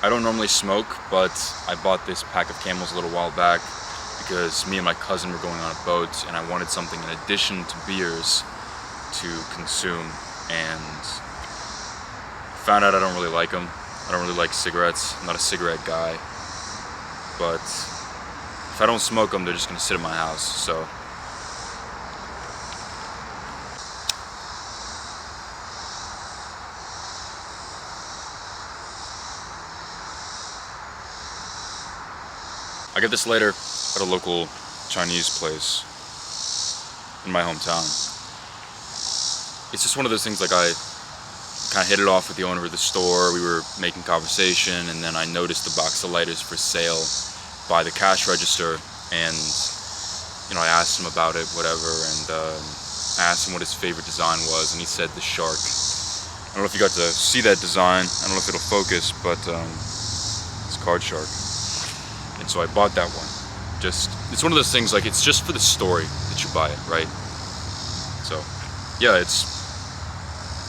I don't normally smoke, but I bought this pack of Camels a little while back because me and my cousin were going on a boat and I wanted something in addition to beers to consume, and found out I don't really like them. I don't really like cigarettes. I'm not a cigarette guy, but if I don't smoke them, they're just gonna sit in my house, so. I got this later at a local Chinese place in my hometown. It's just one of those things, like I kind of hit it off with the owner of the store. We were making conversation, and then I noticed the box of lighters for sale by the cash register, and I asked him about it, whatever, and I asked him what his favorite design was, and he said the shark. I don't know if you got to see that design. I don't know if it'll focus, but it's card shark. And so I bought that one. It's one of those things, like, it's just for the story that you buy it, right? So, yeah, it's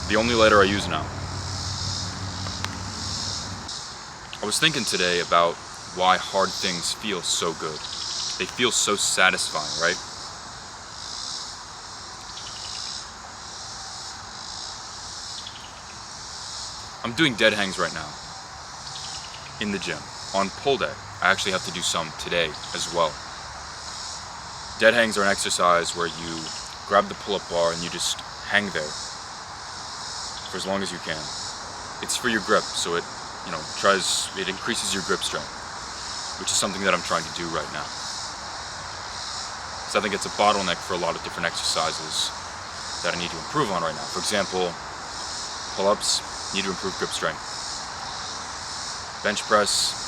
the only lighter I use now. I was thinking today about why hard things feel so good. They feel so satisfying, right? I'm doing dead hangs right now in the gym on pull day. I actually have to do some today as well. Dead hangs are an exercise where you grab the pull-up bar and you just hang there for as long as you can. It's for your grip, so it increases your grip strength, which is something that I'm trying to do right now. So I think it's a bottleneck for a lot of different exercises that I need to improve on right now. For example, pull-ups, need to improve grip strength. Bench press,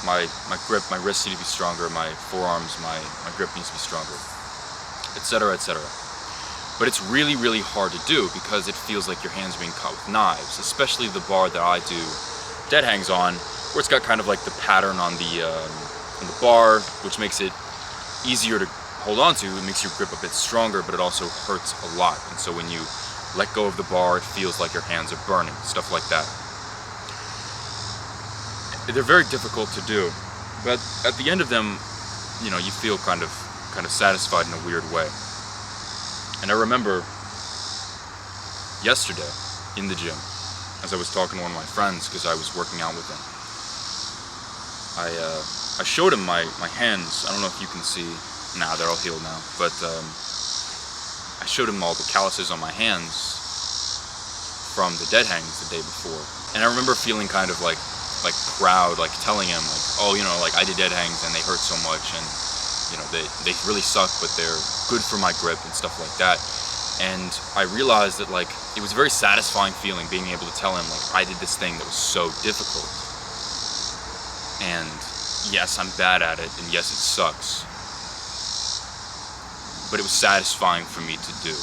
my grip, my wrists need to be stronger, my forearms, my grip needs to be stronger, etc., etc. But it's really, really hard to do because it feels like your hands are being cut with knives, especially the bar that I do dead hangs on, where it's got kind of like the pattern on the bar, which makes it easier to hold on to. It makes your grip a bit stronger, but it also hurts a lot. And so when you let go of the bar, it feels like your hands are burning, stuff like that. They're very difficult to do, but at the end of them, you feel kind of satisfied in a weird way. And I remember yesterday in the gym, as I was talking to one of my friends, because I was working out with him, I showed him my hands. I don't know if you can see. Nah, they're all healed now, but I showed him all the calluses on my hands from the dead hangs the day before, and I remember feeling kind of like proud, like telling him, like, oh, like I did dead hangs and they hurt so much, and they really suck, but they're good for my grip and stuff like that. And I realized that, like, it was a very satisfying feeling being able to tell him, like, I did this thing that was so difficult, and yes, I'm bad at it, and yes, it sucks, but it was satisfying for me to do.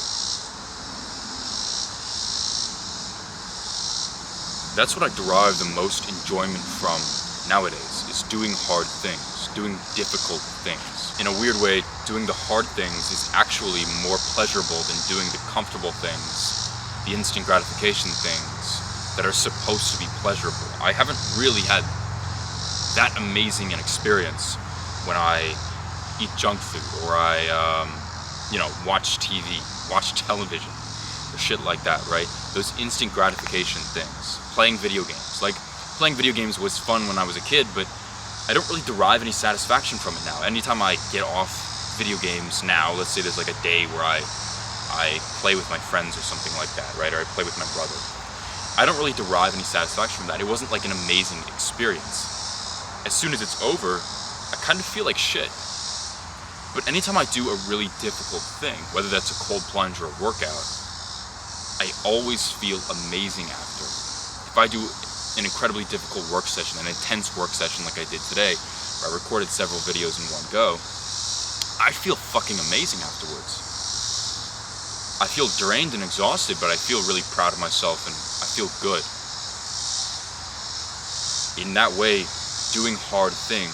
That's what I derive the most enjoyment from nowadays, is doing hard things, doing difficult things. In a weird way, doing the hard things is actually more pleasurable than doing the comfortable things, the instant gratification things that are supposed to be pleasurable. I haven't really had that amazing an experience when I eat junk food, or I, watch TV, watch television, or shit like that, right? Those instant gratification things. Playing video games. Like, playing video games was fun when I was a kid, but I don't really derive any satisfaction from it now. Anytime I get off video games now, let's say there's like a day where I play with my friends or something like that, right? Or I play with my brother. I don't really derive any satisfaction from that. It wasn't like an amazing experience. As soon as it's over, I kind of feel like shit. But anytime I do a really difficult thing, whether that's a cold plunge or a workout, I always feel amazing after. If I do an incredibly difficult work session, an intense work session like I did today, where I recorded several videos in one go, I feel fucking amazing afterwards. I feel drained and exhausted, but I feel really proud of myself and I feel good. In that way, doing hard things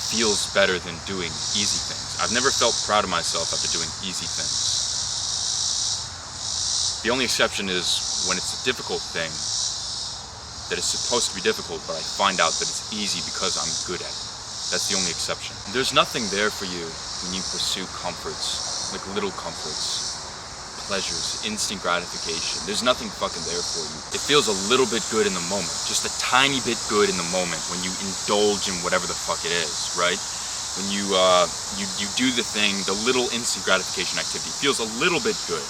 feels better than doing easy things. I've never felt proud of myself after doing easy things. The only exception is when it's a difficult thing, that is supposed to be difficult, but I find out that it's easy because I'm good at it. That's the only exception. There's nothing there for you when you pursue comforts, like little comforts, pleasures, instant gratification. There's nothing fucking there for you. It feels a little bit good in the moment, just a tiny bit good in the moment when you indulge in whatever the fuck it is, right? When you do the thing, the little instant gratification activity feels a little bit good.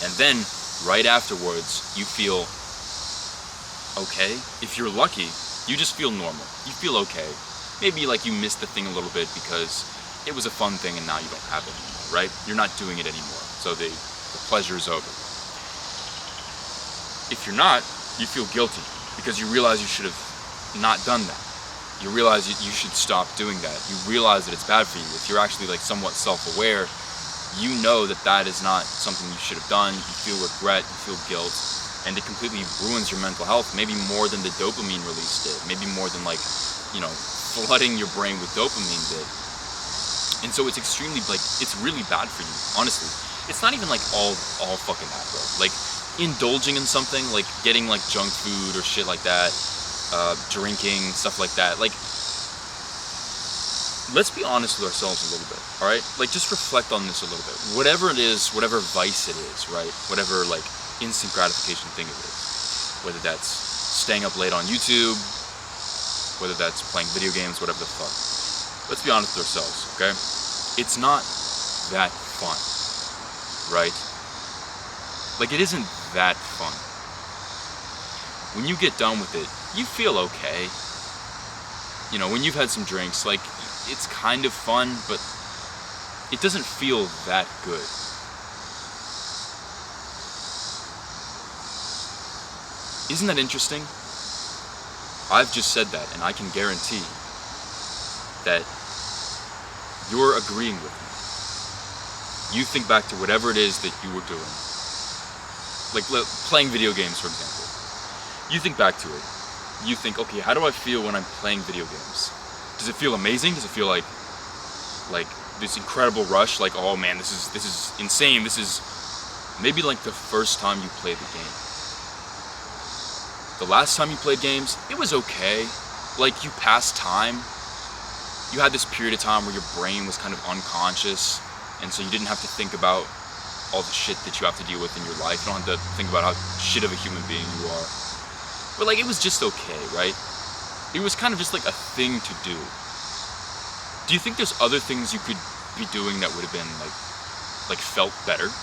And then, right afterwards, you feel okay. If you're lucky, you just feel normal. You feel okay. Maybe like you missed the thing a little bit because it was a fun thing and now you don't have it anymore, right? You're not doing it anymore, so the pleasure is over. If you're not, you feel guilty because you realize you should have not done that. You realize you should stop doing that. You realize that it's bad for you. If you're actually like somewhat self-aware, you know that that is not something you should have done. You feel regret, you feel guilt, and it completely ruins your mental health, maybe more than the dopamine release did, maybe more than like, flooding your brain with dopamine did. And so it's extremely, it's really bad for you, honestly. It's not even like all fucking that, bro. Like, indulging in something, like getting like junk food or shit like that, drinking, stuff like that, like, let's be honest with ourselves a little bit, all right? Like, just reflect on this a little bit. Whatever it is, whatever vice it is, right? Whatever, like, instant gratification thing it is. Whether that's staying up late on YouTube, whether that's playing video games, whatever the fuck. Let's be honest with ourselves, okay? It's not that fun, right? Like, it isn't that fun. When you get done with it, you feel okay. When you've had some drinks, like, it's kind of fun, but it doesn't feel that good. Isn't that interesting? I've just said that, and I can guarantee that you're agreeing with me. You think back to whatever it is that you were doing. Like playing video games, for example. You think back to it. You think, okay, how do I feel when I'm playing video games? Does it feel amazing? Does it feel like this incredible rush? Like, oh man, this is insane. This is maybe like the first time you played the game. The last time you played games, it was okay. Like, you passed time. You had this period of time where your brain was kind of unconscious, and so you didn't have to think about all the shit that you have to deal with in your life. You don't have to think about how shit of a human being you are. But like, it was just okay, right? It was kind of just like a thing to do. Do you think there's other things you could be doing that would have been like felt better?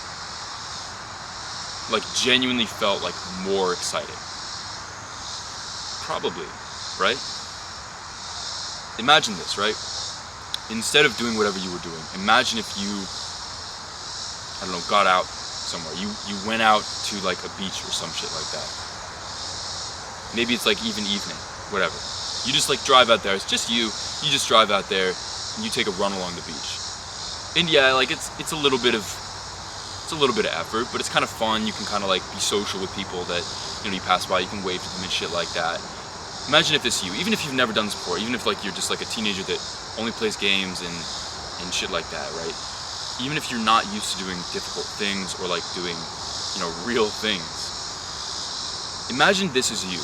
Like, genuinely felt like more exciting? Probably, right? Imagine this, right? Instead of doing whatever you were doing, imagine if you, got out somewhere. You went out to like a beach or some shit like that. Maybe it's like even evening, whatever. You just like drive out there. It's just you. You just drive out there and you take a run along the beach. And yeah, like it's a little bit of effort, but it's kind of fun. You can kind of like be social with people that you pass by. You can wave to them and shit like that. Imagine if it's you, even if you've never done this before, even if like you're just like a teenager that only plays games and shit like that, right? Even if you're not used to doing difficult things or like doing, real things. Imagine this is you.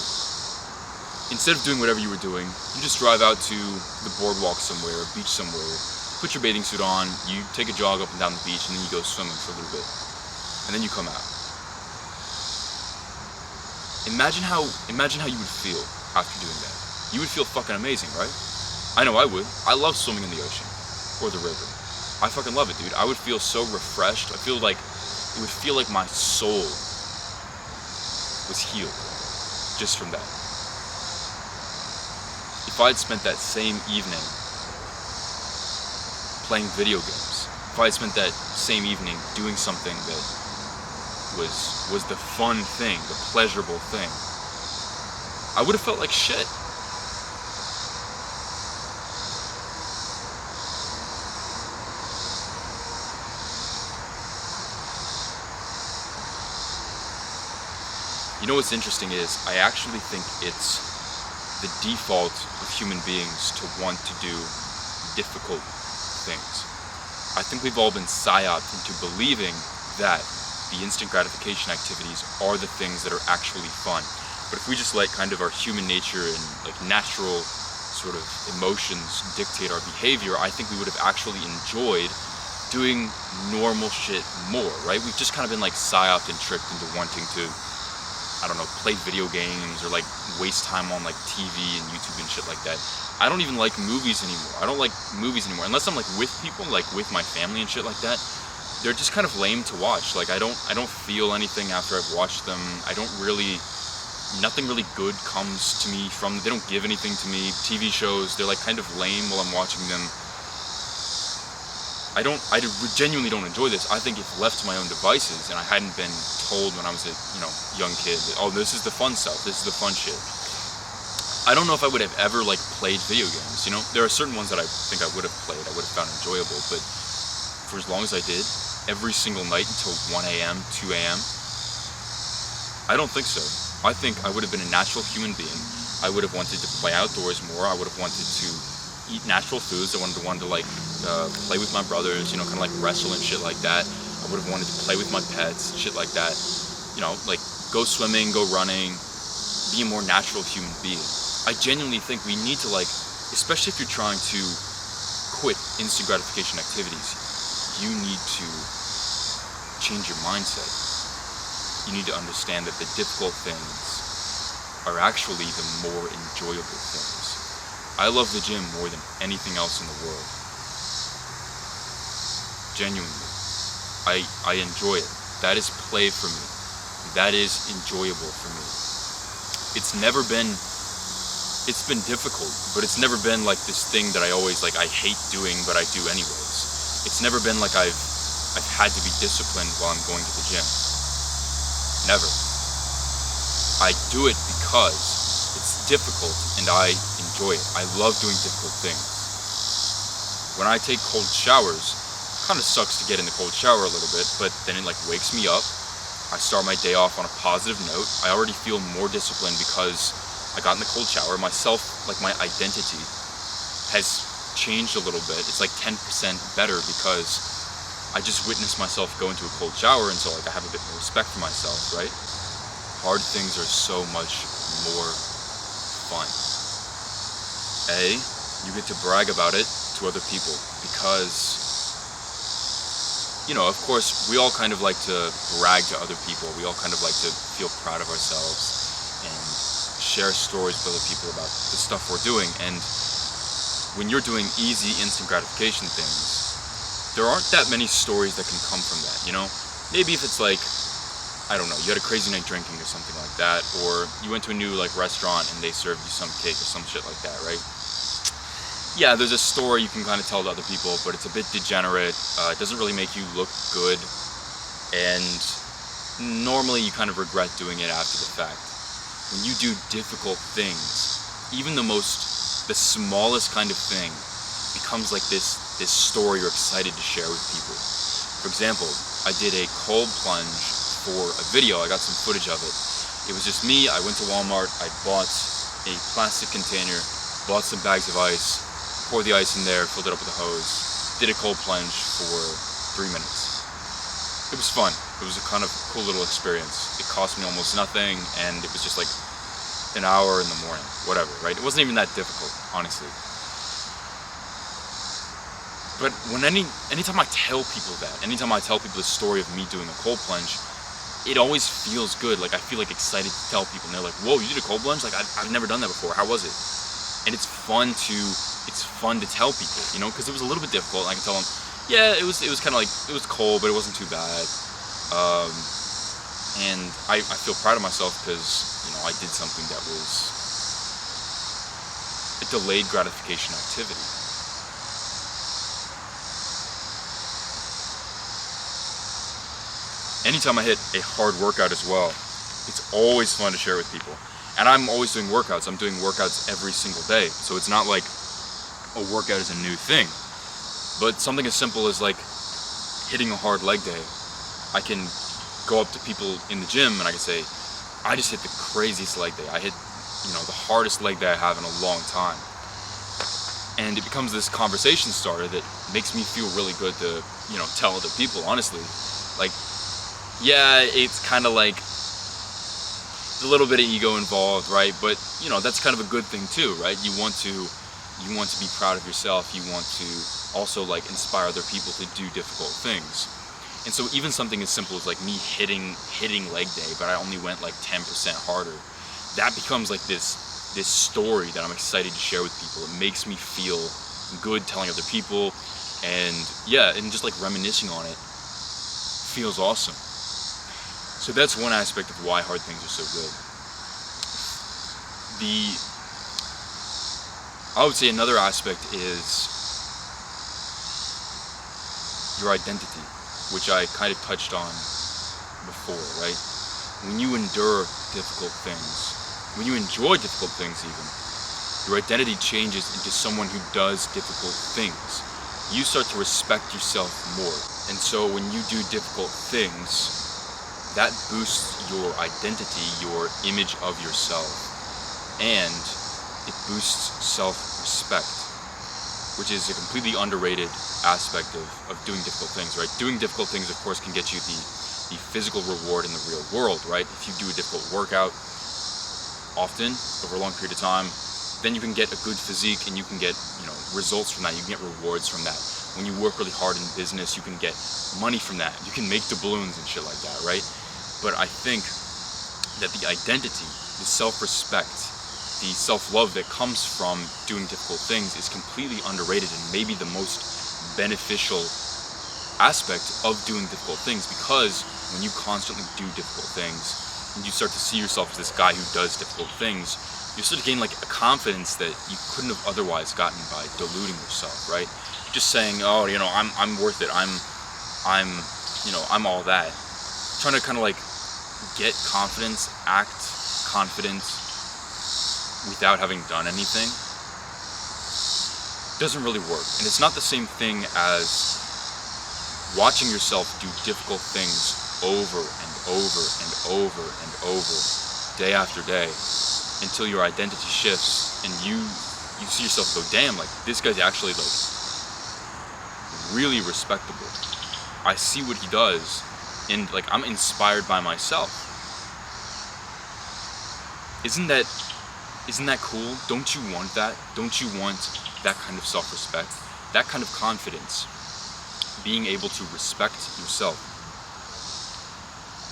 Instead of doing whatever you were doing, you just drive out to the boardwalk somewhere, a beach somewhere, put your bathing suit on, you take a jog up and down the beach, and then you go swimming for a little bit. And then you come out. Imagine how you would feel after doing that. You would feel fucking amazing, right? I know I would. I love swimming in the ocean or the river. I fucking love it, dude. I would feel so refreshed. It would feel like my soul was healed just from that. If I'd spent that same evening playing video games, if I'd spent that same evening doing something that was the fun thing, the pleasurable thing, I would have felt like shit. You know what's interesting is, I actually think it's the default of human beings to want to do difficult things. I think we've all been psyoped into believing that the instant gratification activities are the things that are actually fun. But if we just let kind of our human nature and like natural sort of emotions dictate our behavior, I think we would have actually enjoyed doing normal shit more, right? We've just kind of been like psyoped and tricked into wanting to, I don't know, play video games or like waste time on like TV and YouTube and shit like that. I don't even like movies anymore. I don't like movies anymore unless I'm like with people, like with my family and shit like that. They're just kind of lame to watch. Like I don't feel anything after I've watched them. Nothing really good comes to me from them. They don't give anything to me. TV shows, they're like kind of lame while I'm watching them. I genuinely don't enjoy this. I think if left to my own devices and I hadn't been told when I was a young kid that, oh, this is the fun stuff, this is the fun shit, I don't know if I would have ever like played video games. There are certain ones that I think I would have played, I would have found enjoyable, but for as long as I did, every single night until 1 a.m., 2 a.m., I don't think so. I think I would have been a natural human being. I would have wanted to play outdoors more. I would have wanted to eat natural foods. I wanted to like play with my brothers, kind of like wrestle and shit like that. I would have wanted to play with my pets, shit like that. Like go swimming, go running, be a more natural human being. I genuinely think we need to especially if you're trying to quit instant gratification activities, you need to change your mindset. You need to understand that the difficult things are actually the more enjoyable things. I love the gym more than anything else in the world. Genuinely. I enjoy it. That is play for me. That is enjoyable for me. It's been difficult, but it's never been like this thing that I always I hate doing, but I do anyways. It's never been like I've had to be disciplined while I'm going to the gym. Never. I do it because it's difficult and I enjoy it. I love doing difficult things. When I take cold showers, it kind of sucks to get in the cold shower a little bit, but then it wakes me up. I start my day off on a positive note. I already feel more disciplined because I got in the cold shower. My identity has changed a little bit. It's 10% better because I just witnessed myself go into a cold shower, and so I have a bit more respect for myself, right? Hard things are so much more fun. You get to brag about it to other people because, of course, we all kind of like to brag to other people. We all kind of like to feel proud of ourselves and share stories with other people about the stuff we're doing. And when you're doing easy, instant gratification things, there aren't that many stories that can come from that, Maybe if it's I don't know, you had a crazy night drinking or something like that, or you went to a new restaurant and they served you some cake or some shit like that, right? Yeah, there's a story you can kind of tell to other people, but it's a bit degenerate. It doesn't really make you look good, and normally you kind of regret doing it after the fact. When you do difficult things, even the smallest kind of thing becomes this story you're excited to share with people. For example, I did a cold plunge for a video. I got some footage of it. It was just me. I went to Walmart. I bought a plastic container, bought some bags of ice, poured the ice in there, filled it up with a hose, did a cold plunge for 3 minutes. It was fun. It was a kind of cool little experience. It cost me almost nothing, and it was just an hour in the morning, whatever, right? It wasn't even that difficult, honestly. But anytime I tell people the story of me doing a cold plunge, it always feels good. I feel excited to tell people, and they're like, "Whoa, you did a cold plunge? I've never done that before. How was it?" And it's fun to tell people, because it was a little bit difficult. And I can tell them, yeah, it was kind of it was cold, but it wasn't too bad. And I feel proud of myself because I did something that was a delayed gratification activity. Anytime I hit a hard workout as well, it's always fun to share with people. And I'm always doing workouts. I'm doing workouts every single day. So it's not like a workout is a new thing. But something as simple as hitting a hard leg day. I can go up to people in the gym and I can say, I just hit the craziest leg day. I hit, the hardest leg day I have in a long time. And it becomes this conversation starter that makes me feel really good to, tell other people, honestly. Yeah, it's kind of a little bit of ego involved, right? But you know, that's kind of a good thing too, right? You want to be proud of yourself. You want to also like inspire other people to do difficult things. And so even something as simple as like me hitting leg day, but I only went like 10% harder, that becomes like this story that I'm excited to share with people. It makes me feel good telling other people, and yeah, and just like reminiscing on it feels awesome. So that's one aspect of why hard things are so good. I would say another aspect is your identity, which I kind of touched on before, right? When you endure difficult things, when you enjoy difficult things even, your identity changes into someone who does difficult things. You start to respect yourself more. And so when you do difficult things, that boosts your identity, your image of yourself, and it boosts self-respect, which is a completely underrated aspect of doing difficult things, right? Doing difficult things, of course, can get you the physical reward in the real world, right? If you do a difficult workout often, over a long period of time, then you can get a good physique and you can get, results from that. You can get rewards from that. When you work really hard in business, you can get money from that. You can make doubloons and shit like that, right? But I think that the identity, the self-respect, the self-love that comes from doing difficult things is completely underrated and maybe the most beneficial aspect of doing difficult things, because when you constantly do difficult things and you start to see yourself as this guy who does difficult things, you sort of gain like a confidence that you couldn't have otherwise gotten by deluding yourself, right? Just saying, oh, I'm worth it. I'm all that. Trying to kind of like get confidence, act confident without having done anything doesn't really work. And it's not the same thing as watching yourself do difficult things over and over and over and over, day after day, until your identity shifts and you see yourself go, damn, like this guy's actually like really respectable. I see what he does and like I'm inspired by myself. Isn't that cool? Don't you want that? Don't you want that kind of self-respect? That kind of confidence? Being able to respect yourself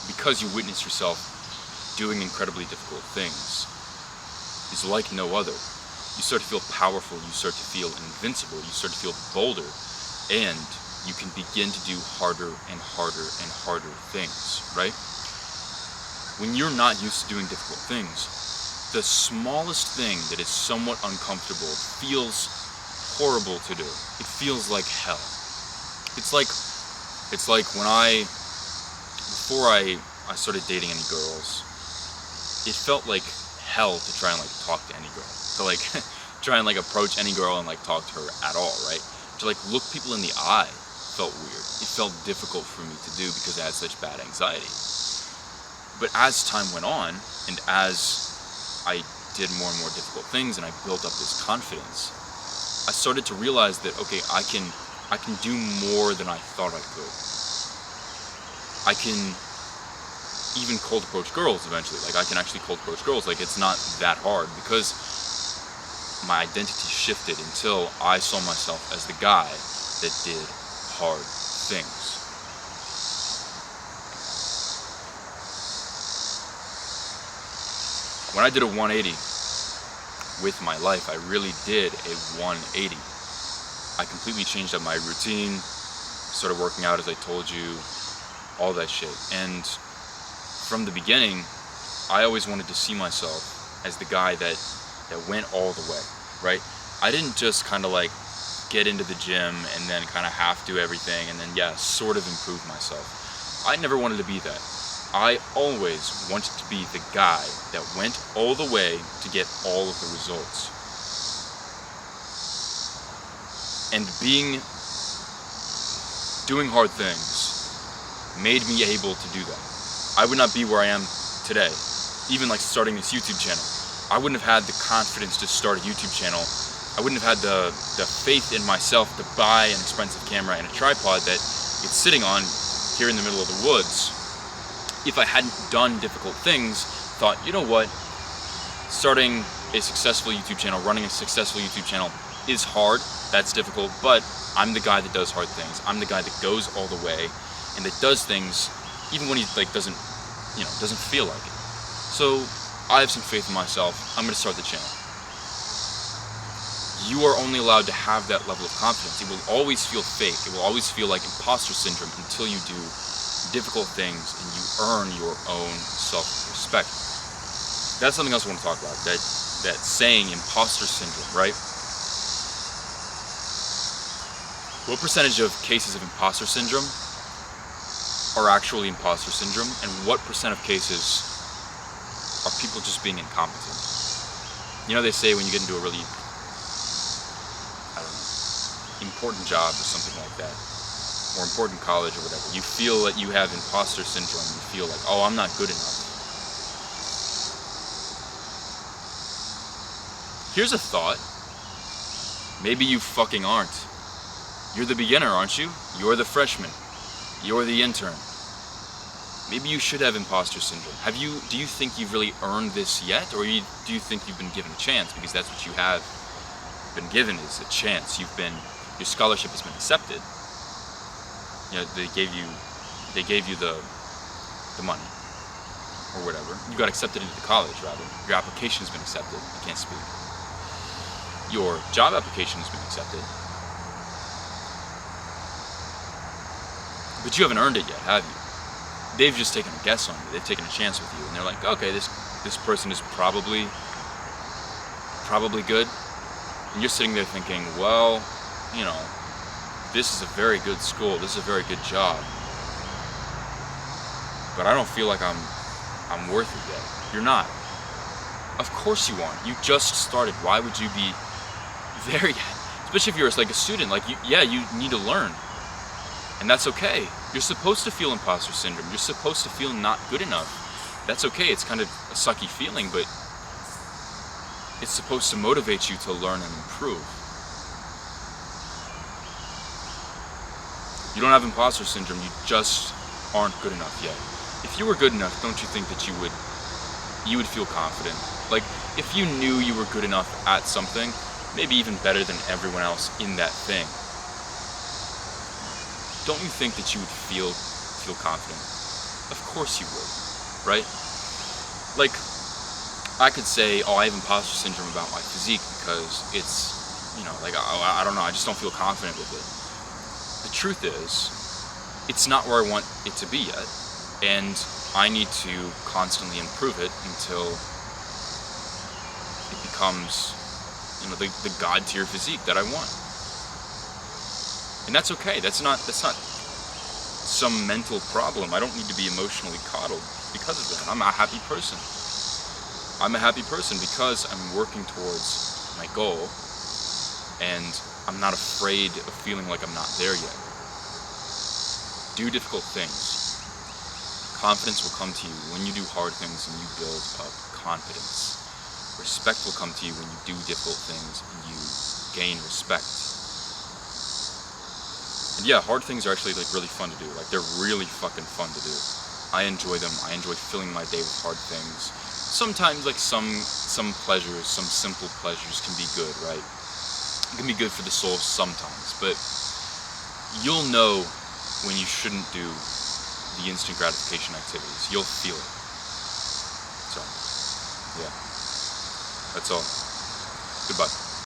because you witness yourself doing incredibly difficult things is like no other. You start to feel powerful, you start to feel invincible, you start to feel bolder, and you can begin to do harder and harder and harder things, right? When you're not used to doing difficult things, the smallest thing that is somewhat uncomfortable feels horrible to do. It feels like hell. It's like when before I started dating any girls, it felt like hell to try and like talk to any girl, to like try and like approach any girl and like talk to her at all, right? To like look people in the eye felt weird. It felt difficult for me to do because I had such bad anxiety. But as time went on, and as I did more and more difficult things and I built up this confidence, I started to realize that, okay, I can do more than I thought I could. I can even cold approach girls eventually. Like I can actually cold approach girls. Like it's not that hard because my identity shifted until I saw myself as the guy that did hard things. When I did a 180 with my life, I really did a 180. I completely changed up my routine, started working out as I told you, all that shit. And from the beginning, I always wanted to see myself as the guy that went all the way, right? I didn't just kind of like get into the gym and then kind of half do everything and then, yeah, sort of improve myself. I never wanted to be that. I always wanted to be the guy that went all the way to get all of the results. And doing hard things made me able to do that. I would not be where I am today, even like starting this YouTube channel. I wouldn't have had the confidence to start a YouTube channel. I wouldn't have had the faith in myself to buy an expensive camera and a tripod that it's sitting on here in the middle of the woods if I hadn't done difficult things thought, you know what? Starting a successful YouTube channel, running a successful YouTube channel is hard. That's difficult, but I'm the guy that does hard things. I'm the guy that goes all the way and that does things even when he doesn't feel like it. So I have some faith in myself. I'm going to start the channel. You are only allowed to have that level of confidence. It will always feel fake. It will always feel like imposter syndrome until you do difficult things and you earn your own self-respect. That's something else I want to talk about. That saying, imposter syndrome, right? What percentage of cases of imposter syndrome are actually imposter syndrome, and what percent of cases are people just being incompetent? You know, they say when you get into a really, important job or something like that, or important college or whatever, you feel that you have imposter syndrome. You feel like, oh, I'm not good enough. Here's a thought. Maybe you fucking aren't. You're the beginner, aren't you? You're the freshman. You're the intern. Maybe you should have imposter syndrome. Do you think you've really earned this yet? Or do you think you've been given a chance? Because that's what you have been given, is a chance. Your scholarship has been accepted. You know, they gave you the money or whatever. You got accepted into college, rather. Your application has been accepted. I can't speak. Your job application has been accepted. But you haven't earned it yet, have you? They've just taken a guess on you. They've taken a chance with you, and they're like, okay, this person is probably good. And you're sitting there thinking, well, you know, this is a very good school. This is a very good job. But I don't feel like I'm worth it yet. You're not. Of course you aren't. You just started. Why would you be there yet? Especially if you're like a student. Like, you need to learn. And that's okay. You're supposed to feel imposter syndrome. You're supposed to feel not good enough. That's okay. It's kind of a sucky feeling, but it's supposed to motivate you to learn and improve. You don't have imposter syndrome. You just aren't good enough yet. If you were good enough, don't you think that you would feel confident? Like, if you knew you were good enough at something, maybe even better than everyone else in that thing, don't you think that you would feel confident? Of course you would, right? Like, I could say, oh, I have imposter syndrome about my physique because it's, I don't know, I just don't feel confident with it. The truth is, it's not where I want it to be yet, and I need to constantly improve it until it becomes, the god tier physique that I want. And that's okay. That's not some mental problem. I don't need to be emotionally coddled because of that. I'm a happy person. I'm a happy person because I'm working towards my goal, and I'm not afraid of feeling like I'm not there yet. Do difficult things. Confidence will come to you when you do hard things and you build up confidence. Respect will come to you when you do difficult things and you gain respect. And yeah, hard things are actually really fun to do. Like, they're really fucking fun to do. I enjoy them. I enjoy filling my day with hard things. Sometimes some pleasures, some simple pleasures can be good, right? It can be good for the soul sometimes, but you'll know when you shouldn't do the instant gratification activities. You'll feel it. So, yeah. That's all. Goodbye.